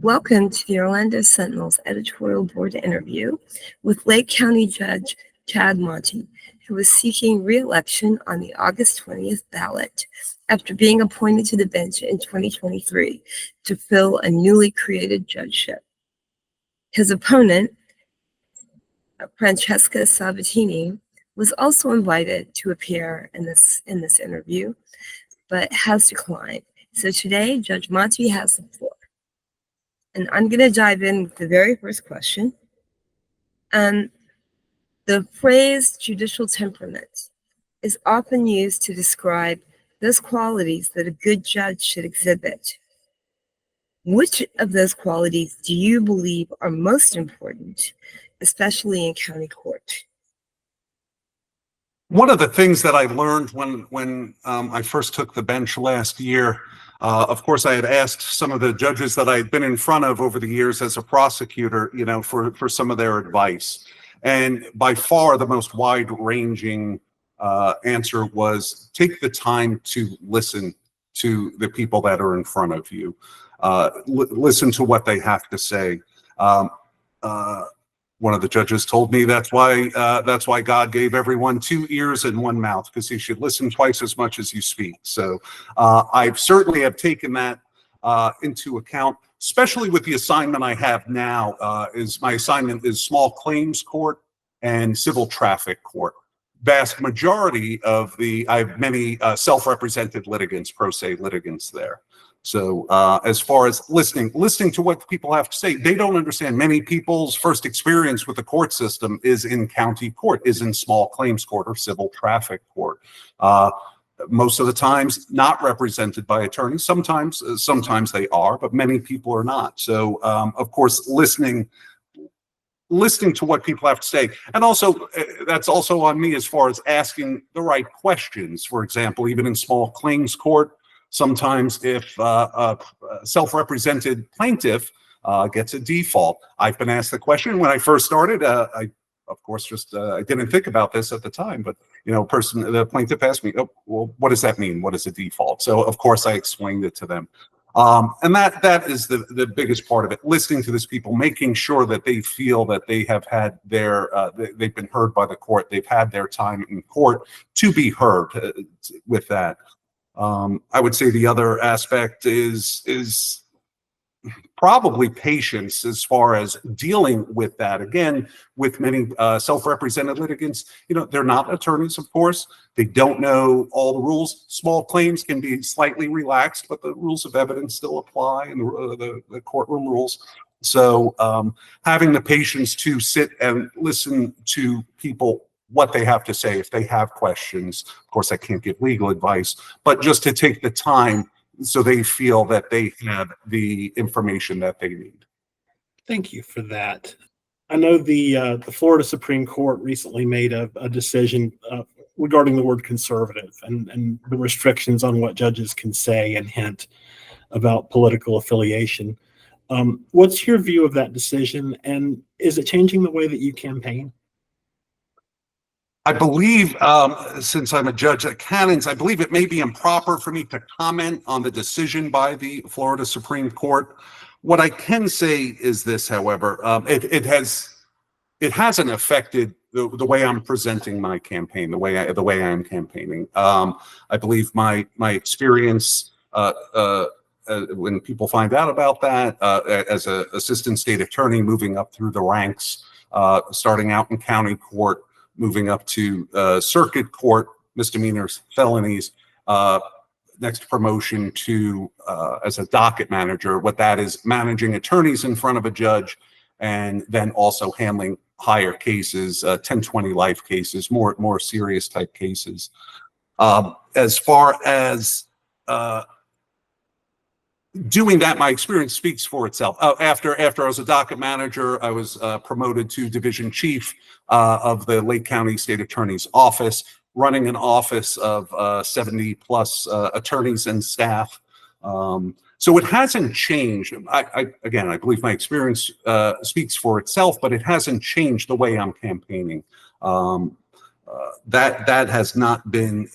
Welcome to the Orlando Sentinel's editorial board interview with Lake County Judge Chad Monty, who is seeking re-election on the August 20th ballot after being appointed to the bench in 2023 to fill a newly created judgeship. His opponent, Francesca Sabatini, was also invited to appear in this interview, but has declined. So today, Judge Monty has the floor. And I'm going to dive in with the very first question. The phrase judicial temperament is often used to describe those qualities that a good judge should exhibit. Which of those qualities do you believe are most important, especially in county court? One of the things that I learned when I first took the bench last year, of course, I had asked some of the judges that I had been in front of over the years as a prosecutor, for some of their advice. And by far the most wide-ranging answer was take the time to listen to the people that are in front of you. Listen to what they have to say. One of the judges told me that's why God gave everyone 2 ears and 1 mouth, because you should listen twice as much as you speak. So I certainly have taken that into account, especially with the assignment I have now. My assignment is small claims court and civil traffic court. Vast majority of I have many self-represented litigants, pro se litigants there. So as far as listening to what people have to say, they don't understand. Many people's first experience with the court system is in county court, is in small claims court or civil traffic court. Most of the times not represented by attorneys. Sometimes they are, but many people are not. So of course, listening to what people have to say. And also, that's also on me as far as asking the right questions. For example, even in small claims court, sometimes if a self-represented plaintiff gets a default, I've been asked the question when I first started. I didn't think about this at the time, but the plaintiff asked me, "Oh, well, what does that mean? What is a default?" So of course I explained it to them. And that is the biggest part of it, listening to these people, making sure that they feel that they have had they've been heard by the court, they've had their time in court to be heard with that. I would say the other aspect is probably patience as far as dealing with that. Again, with many self-represented litigants, they're not attorneys, of course. They don't know all the rules. Small claims can be slightly relaxed, but the rules of evidence still apply, and the courtroom rules. So having the patience to sit and listen to people, what they have to say, if they have questions. Of course, I can't give legal advice, but just to take the time so they feel that they have the information that they need. Thank you for that. I know the Florida Supreme Court recently made a decision regarding the word conservative and the restrictions on what judges can say and hint about political affiliation. What's your view of that decision, and is it changing the way that you campaign? I believe, since I'm a judge at Cannons, I believe it may be improper for me to comment on the decision by the Florida Supreme Court. What I can say is this, however, it hasn't affected the way I'm presenting my campaign, the way I am campaigning. I believe my experience when people find out about that as an assistant state attorney, moving up through the ranks, starting out in county court, moving up to circuit court, misdemeanors, felonies, next promotion to as a docket manager. What that is, managing attorneys in front of a judge, and then also handling higher cases, 1020 life cases, more serious type cases. As far as doing that, my experience speaks for itself. After I was a docket manager, I was promoted to division chief of the Lake County State Attorney's Office, running an office of 70 plus attorneys and staff. So it hasn't changed. Again, I believe my experience speaks for itself, but it hasn't changed the way I'm campaigning. That has not been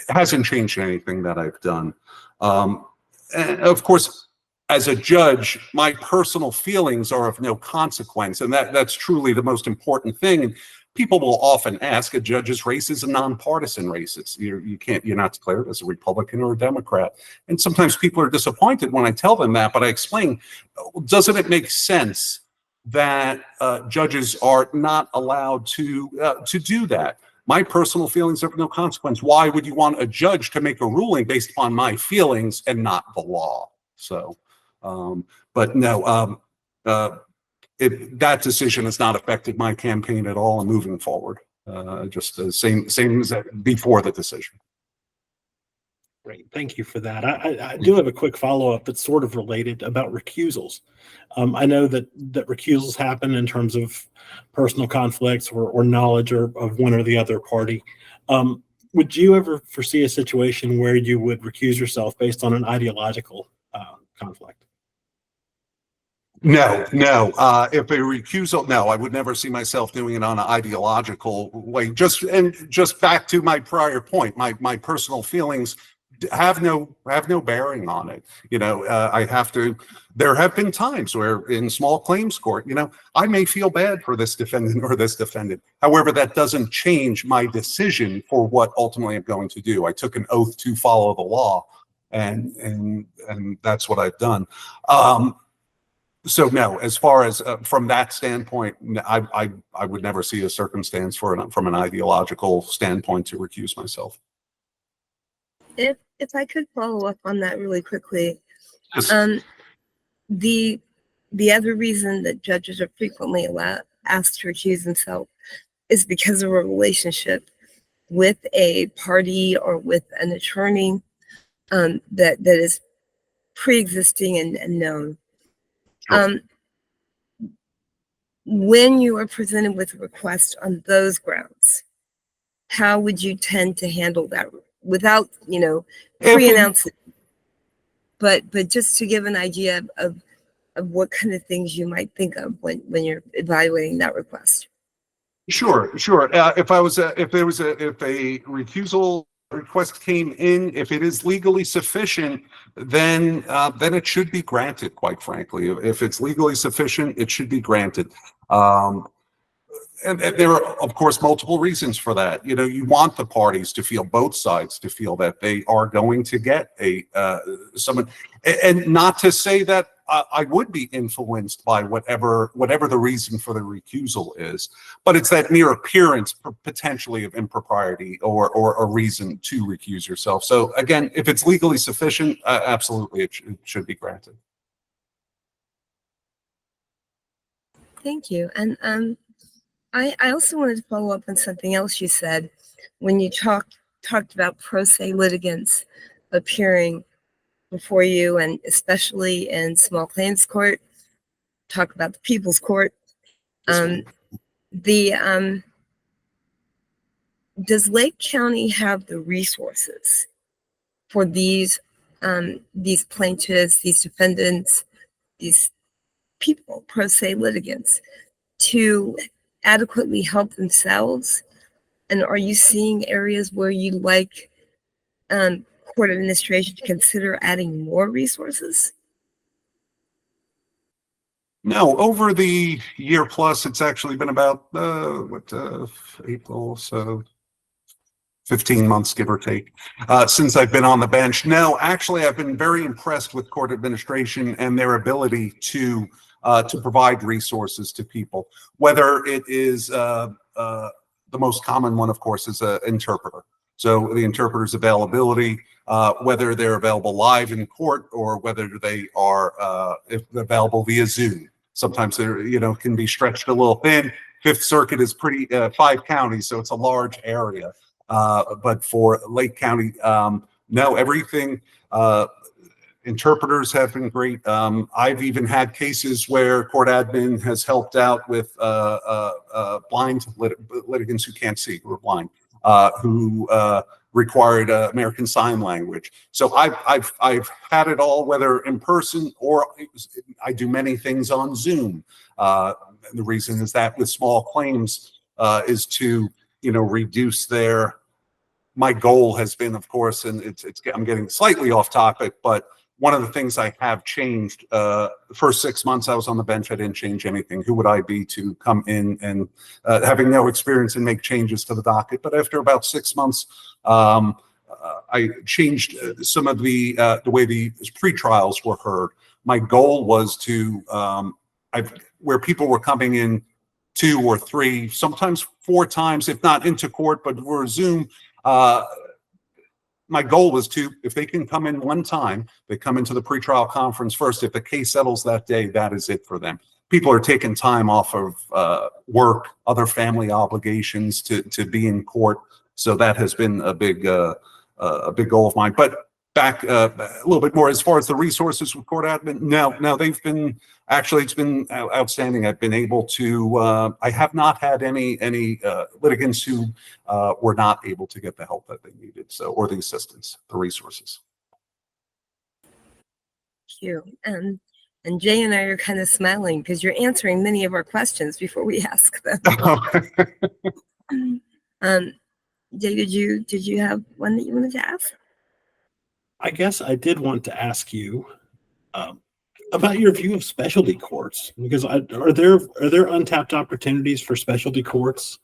hasn't changed anything that I've done. And of course, as a judge, my personal feelings are of no consequence, and that's truly the most important thing. And people will often ask, a judge's race is a nonpartisan race. You're not declared as a Republican or a Democrat. And sometimes people are disappointed when I tell them that, but I explain, doesn't it make sense that judges are not allowed to do that? My personal feelings are of no consequence. Why would you want a judge to make a ruling based upon my feelings and not the law? So, but no, that decision has not affected my campaign at all and moving forward. Just the same as before the decision. Great, thank you for that. I do have a quick follow-up that's sort of related about recusals. I know that recusals happen in terms of personal conflicts or knowledge of one or the other party. Would you ever foresee a situation where you would recuse yourself based on an ideological conflict? No. If a recusal, no, I would never see myself doing it on an ideological way. Just back to my prior point, my personal feelings have no bearing on it. There have been times where in small claims court, I may feel bad for this defendant or this defendant. However, that doesn't change my decision for what ultimately I'm going to do. I took an oath to follow the law, and that's what I've done. So no, as far as from that standpoint, I would never see a circumstance from an ideological standpoint to recuse myself. If I could follow up on that really quickly, Yes. The other reason that judges are frequently asked to recuse themselves is because of a relationship with a party or with an attorney that is pre-existing and known. Sure. When you are presented with a request on those grounds, how would you tend to handle that without, pre-announcing? But just to give an idea of what kind of things you might think of when you're evaluating that request. Sure. If a recusal request came in, if it is legally sufficient, then it should be granted. Quite frankly, if it's legally sufficient, it should be granted. And there are, of course, multiple reasons for that. You want the parties to feel, both sides to feel, that they are going to get someone, and not to say that I would be influenced by whatever the reason for the recusal is, but it's that mere appearance potentially of impropriety or a reason to recuse yourself. So again, if it's legally sufficient, absolutely it should be granted. Thank you. And I also wanted to follow up on something else you said when you talked about pro se litigants appearing before you, and especially in small claims court. Talk about the people's court. Does Lake County have the resources for these plaintiffs, these defendants, these people, pro se litigants, to adequately help themselves? And are you seeing areas where you'd like court administration to consider adding more resources? No, over the year plus, it's actually been about April, so 15 months, give or take, since I've been on the bench. No, actually, I've been very impressed with court administration and their ability to provide resources to people. Whether it is the most common one, of course, is an interpreter. So the interpreter's availability, whether they're available live in court or whether they are available via Zoom. Sometimes they're, can be stretched a little thin. Fifth Circuit is pretty 5 counties, so it's a large area. But for Lake County, no, everything. Interpreters have been great. I've even had cases where court admin has helped out with blind litigants who can't see, who are blind, who required American Sign Language. So I've had it all, whether in person or I do many things on Zoom. The reason is that with small claims is to reduce my goal has been, of course, and I'm getting slightly off topic, but one of the things I have changed, the first 6 months I was on the bench, I didn't change anything. Who would I be to come in and having no experience and make changes to the docket? But after about 6 months, I changed some of the way the pre-trials were heard. My goal was to, where people were coming in 2 or 3, sometimes 4 times, if not into court, but for Zoom, my goal was to, if they can come in one time, they come into the pretrial conference first. If the case settles that day, that is it for them. People are taking time off of work, other family obligations to be in court. So that has been a big goal of mine. But back a little bit more as far as the resources with court admin. Now they've been, actually, it's been outstanding. I've been able to, I have not had any litigants who were not able to get the help that they needed, so, or the assistance, the resources. Thank you. And Jay and I are kind of smiling because you're answering many of our questions before we ask them. Jay, did you have one that you wanted to ask? I guess I did want to ask you about your view of specialty courts, because are there untapped opportunities for specialty courts?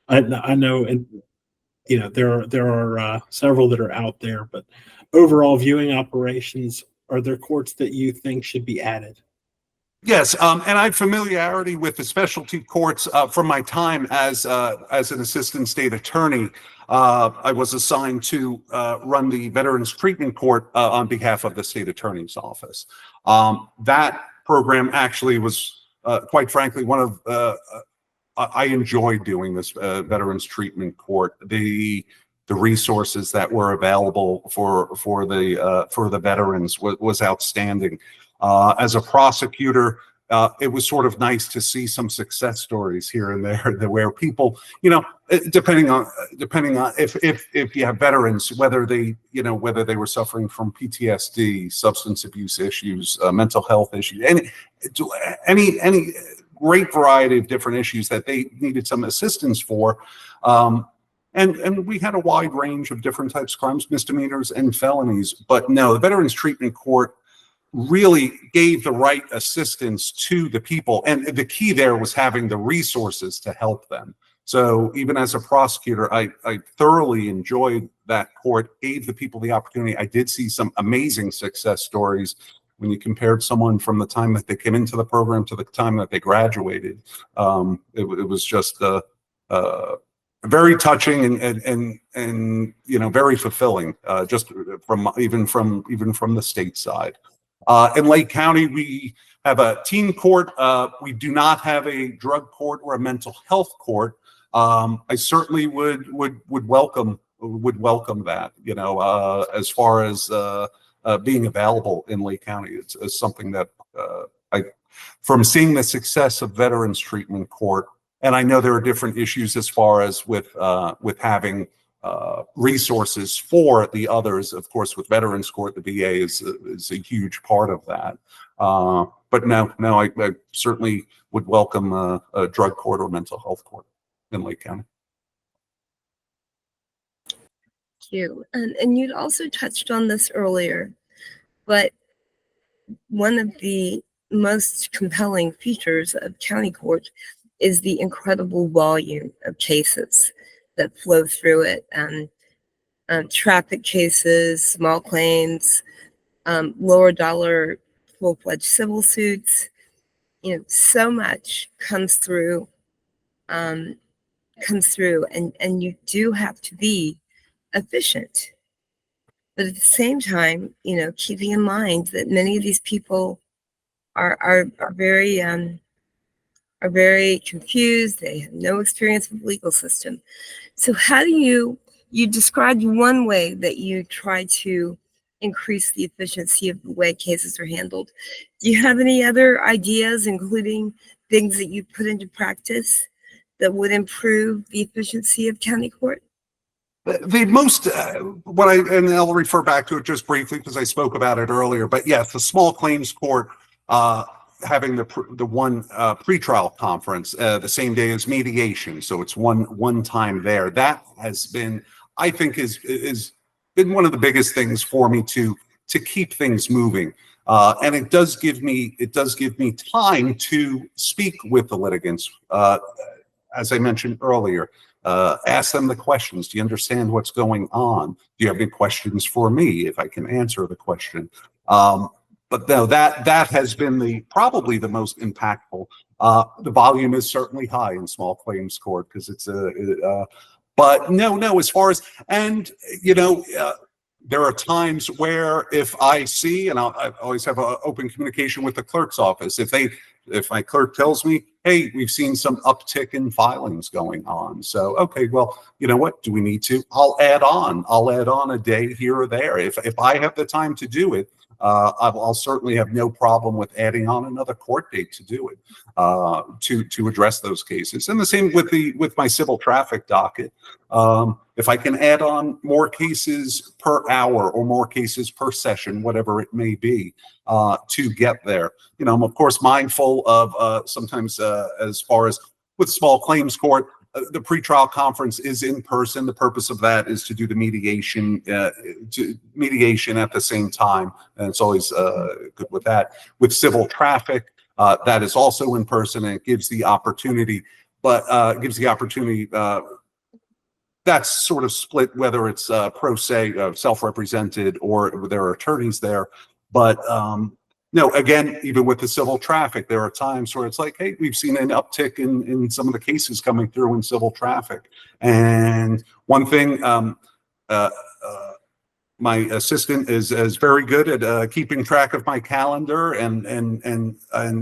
I know, and you know there are several that are out there, but overall viewing operations, are there courts that you think should be added? Yes, and I have familiarity with the specialty courts from my time as an assistant state attorney. I was assigned to run the Veterans Treatment Court on behalf of the state attorney's office. That program actually was, quite frankly, one of I enjoyed doing this Veterans Treatment Court. The resources that were available for the veterans was outstanding. As a prosecutor, it was sort of nice to see some success stories here and there where people, you know, depending on if you have veterans, whether they were suffering from PTSD, substance abuse issues, mental health issues, any great variety of different issues that they needed some assistance for. And we had a wide range of different types of crimes, misdemeanors and felonies. But no, the Veterans Treatment Court really gave the right assistance to the people. And the key there was having the resources to help them. So even as a prosecutor, I thoroughly enjoyed that court, gave the people the opportunity. I did see some amazing success stories when you compared someone from the time that they came into the program to the time that they graduated. It was just very touching and you know, very fulfilling, just even from the state side. In Lake County, we have a teen court. We do not have a drug court or a mental health court. I certainly would welcome that. You know, as far as being available in Lake County, it's something that from seeing the success of Veterans Treatment Court, and I know there are different issues as far as with having resources for the others. Of course, with Veterans Court, the VA is a huge part of that. But no, I certainly would welcome a drug court or mental health court in Lake County. Thank you. And you'd also touched on this earlier, but one of the most compelling features of county court is the incredible volume of cases that flow through it. Traffic cases, small claims, lower dollar full-fledged civil suits. You know, so much comes through, and you do have to be efficient. But at the same time, you know, keeping in mind that many of these people are very confused. They have no experience with the legal system. So how do you described one way that you try to increase the efficiency of the way cases are handled. Do you have any other ideas, including things that you put into practice that would improve the efficiency of county court? The most, and I'll refer back to it just briefly because I spoke about it earlier, but yes, the small claims court, having the one pretrial conference the same day as mediation, so it's one time there. That has been, I think, is been one of the biggest things for me to to keep things moving. And it does give me time to speak with the litigants. As I mentioned earlier, ask them the questions. Do you understand what's going on? Do you have any questions for me? If I can answer the question. But no, that has been probably the most impactful. The volume is certainly high in small claims court because it's but no, as far as, and there are times where if I see, and I always have an open communication with the clerk's office, if my clerk tells me, hey, we've seen some uptick in filings going on. So, okay, well, you know what, do we need to? I'll add on a day here or there. If I have the time to do it, I'll certainly have no problem with adding on another court date to do it, to address those cases. And the same with my civil traffic docket. If I can add on more cases per hour or more cases per session, whatever it may be, to get there. I'm of course mindful of sometimes as far as with small claims court, the pretrial conference is in person. The purpose of that is to do the mediation at the same time, and it's always good with that. With civil traffic, that is also in person, and it gives the opportunity, that's sort of split whether it's pro se, self-represented, or there are attorneys there. But no, again, even with the civil traffic, there are times where it's like, hey, we've seen an uptick in some of the cases coming through in civil traffic. And one thing, my assistant is very good at keeping track of my calendar, and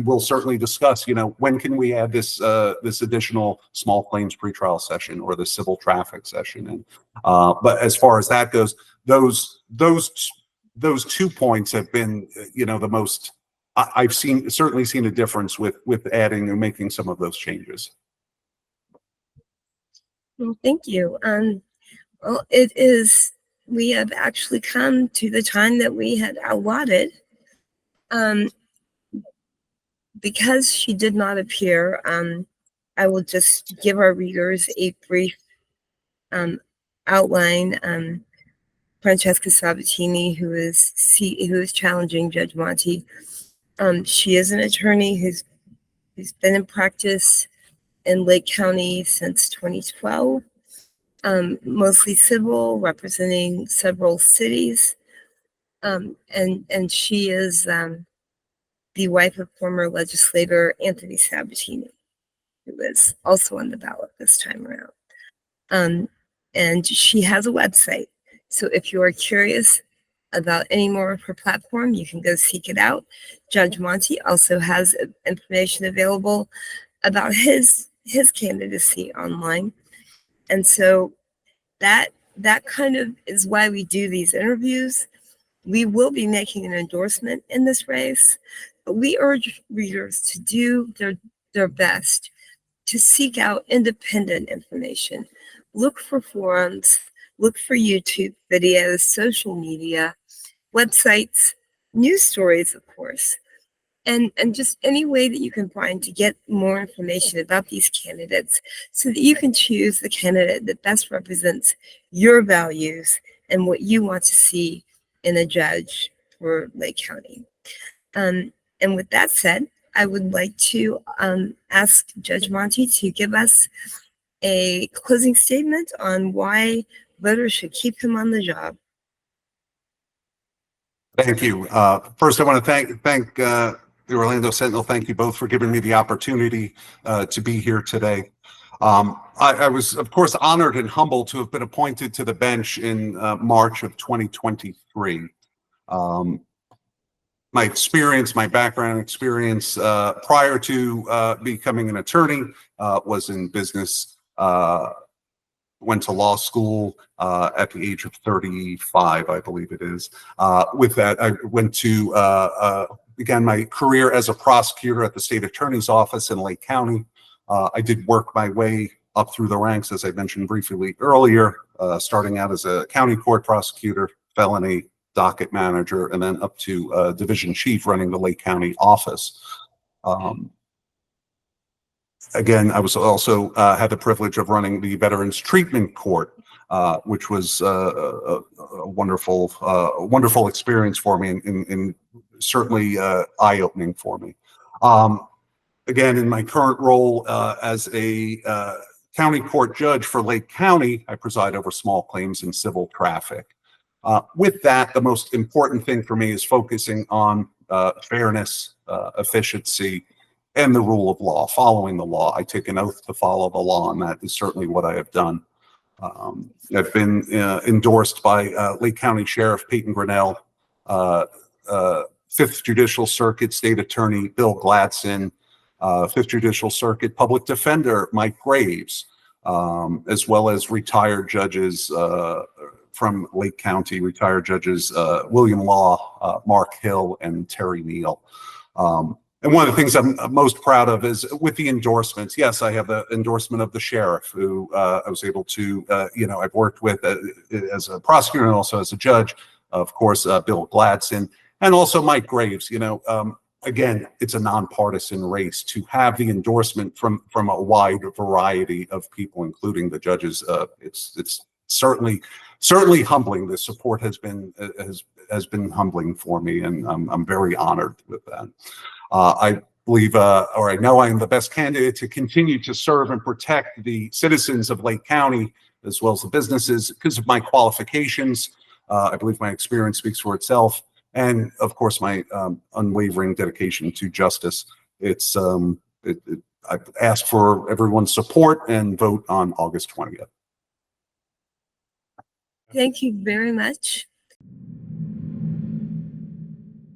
we'll certainly discuss, when can we add this additional small claims pretrial session or the civil traffic session. And but as far as that goes, those 2 points have been, the most I've certainly seen a difference with adding and making some of those changes. Well, thank you. Well, we have actually come to the time that we had allotted. Because she did not appear, I will just give our readers a brief outline. Francesca Sabatini, who is challenging Judge Monty. She is an attorney who's been in practice in Lake County since 2012, mostly civil, representing several cities. And she is the wife of former legislator Anthony Sabatini, who is also on the ballot this time around. And she has a website. So if you are curious about any more of her platform, you can go seek it out. Judge Monty also has information available about his candidacy online. And so that kind of is why we do these interviews. We will be making an endorsement in this race, but we urge readers to do their best to seek out independent information. Look for forums, look for YouTube videos, social media, websites, news stories, of course, and just any way that you can find to get more information about these candidates so that you can choose the candidate that best represents your values and what you want to see in a judge for Lake County. And with that said, I would like to ask Judge Monty to give us a closing statement on why voters should keep him on the job. Thank you. First, I want to thank the Orlando Sentinel. Thank you both for giving me the opportunity to be here today. I was, of course, honored and humbled to have been appointed to the bench in March of 2023. My background experience prior to becoming an attorney was in business. Went to law school at the age of 35, I believe it is. With that, I began my career as a prosecutor at the state attorney's office in Lake County. I did work my way up through the ranks, as I mentioned briefly earlier, starting out as a county court prosecutor, felony docket manager, and then up to division chief running the Lake County office. Again, I was also had the privilege of running the Veterans Treatment Court which was a wonderful experience for me, and certainly eye-opening for me. Again, in my current role as a county court judge for Lake County, I preside over small claims and civil traffic. With that, the most important thing for me is focusing on fairness, efficiency, and the rule of law, following the law. I take an oath to follow the law, and that is certainly what I have done. I've been endorsed by Lake County Sheriff Peyton Grinnell, 5th Judicial Circuit State Attorney Bill Gladson, 5th Judicial Circuit Public Defender Mike Graves, as well as retired judges from Lake County, retired judges William Law, Mark Hill, and Terry Neal. And one of the things I'm most proud of is with the endorsements. Yes, I have the endorsement of the sheriff, who I was able to, I've worked with as a prosecutor and also as a judge. Of course, Bill Gladson, and also Mike Graves. Again, it's a nonpartisan race. To have the endorsement from a wide variety of people, including the judges, it's certainly humbling. The support has been humbling for me, and I'm very honored with that. I believe, or I know I am the best candidate to continue to serve and protect the citizens of Lake County, as well as the businesses, because of my qualifications. I believe my experience speaks for itself. And of course, my unwavering dedication to justice. I ask for everyone's support and vote on August 20th. Thank you very much.